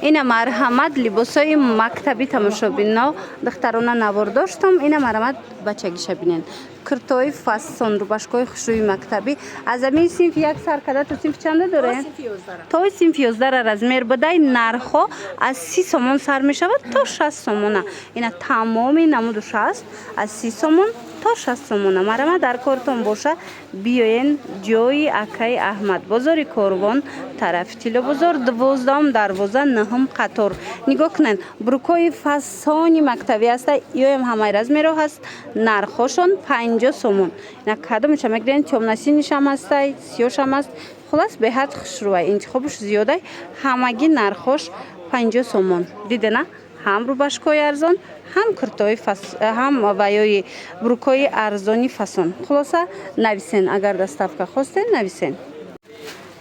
اینا مرحمت لباسای مکتبی تماشابینا دخترانه نوار داشتم. اینا مرحمت بچگیش بینن کرتای فاسون رو باشگاه خوشوی مکتبی از همین صنف یک سر کده تو صنف چنده داره؟ تا صنف 11 رزمیر بدای نرخو از 30 سومون سر می شود تا 60 سومونه. اینا تمامی نمودش است از 30 سومون تا 60 سومونه. مرحمت در کارتون باشه بیاین جای اکای احمد بازار کاروان طرف تیلو بازار 12 دروازه 9 قطار. نگاه کنین بروکای فاسونی مکتبی است. یا همه رزمیر هست نرخشون 50 سومون. اینا کدومش میگن چومنسینش هم هست، سیاش هم هست. خلاص به حد خوشروه انتخابش زیاده. همگی نرخش 50 سومون. دیده نه؟ هم رو باشگاه ارزان هم کرتای هم ویای بروکای ارزانی فاسون. خلاصه نویسین اگر دستافکا خواستین نویسین.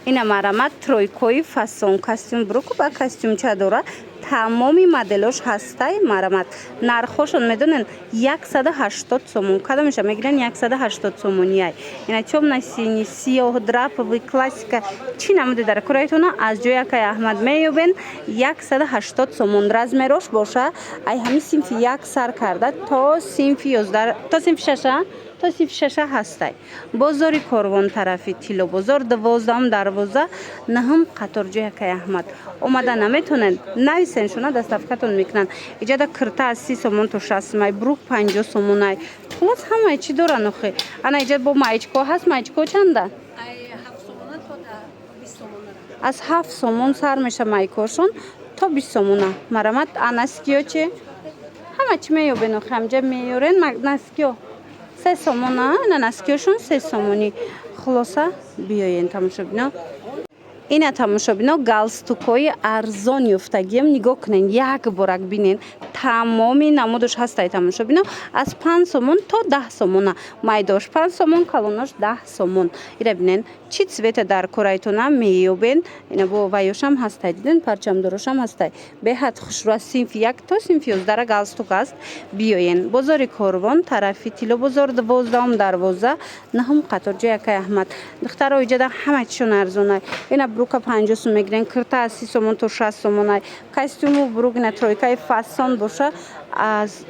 اینا مرحمت ترویکوی فاسون کاستوم بروکو با کاستوم چادره تمامی مدلش هسته. مرحمت نرخشون میدونن 180 سومون. کدومش میگن 180 سومونیه. اینا چوب نسینی سیاه دراپ و کلاسیک چی نموده در کرایتون از جای که احمد میوبین 180 سومون رزمروش باشه. ای همین صنف یک سر کرده تا صنف 11 تا صنف 6 تا صنف 6 هسته. بازار کاروان طرفی تیلو بازار 12 دروازه 9 قطار جای که احمد اومده نمیتونن نویسن شونا دستافکتون میکنن. اینجا دا کرتا از 30 سومون تا 60 مای بروک 50 سومونای. خلاص همه چی دارن اخی. انا اینجا با مایچکو هست. مایچکو چنده؟ 7 سومون تا 20 سومون. از 7 سومون سر میشه مایکوشون تا 20 سومونه. مرحمت انسکیو چی؟ همه چی میوبین اخی همجا میورین نسکیو 3 سومونه. نه نسکیوشون 3 سومونی. خلاصه بیاین تماشا بینا. اینا تماشا بینا گالستوکای ارزان یافتگیم نگاه کنین یک بارک بینین تمامی نمودش هسته. تماشا بینا از 5 سومون تا 10 سومونه. مایداش 5 سومون کلوناش 10 سومون. اینا بینین چی سویت در کرایتون میوبین. اینا با ویوش هم هسته دیدین پرچم دروش هم هسته. به حد خوشرو صنف 1 تا صنف 11 گالستوک است. بیاین بازار کاروان طرفی تیلو بازار 12 دروازه 9 قطار جای که احمد دخترها اینجا همه چیشون ارزونه. اینا بروک 50 سوم میگیرن کرتا از 30 سومون تا 60 سومون. کاستوم بروک نترویکای فاسون باشه از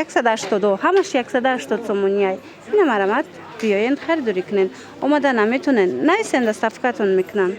182 همش 180 سومونیه. اینا مرحمت بیاین خریداری کنین. اومدن نمیتونن نویسن دستافکتون میکنن.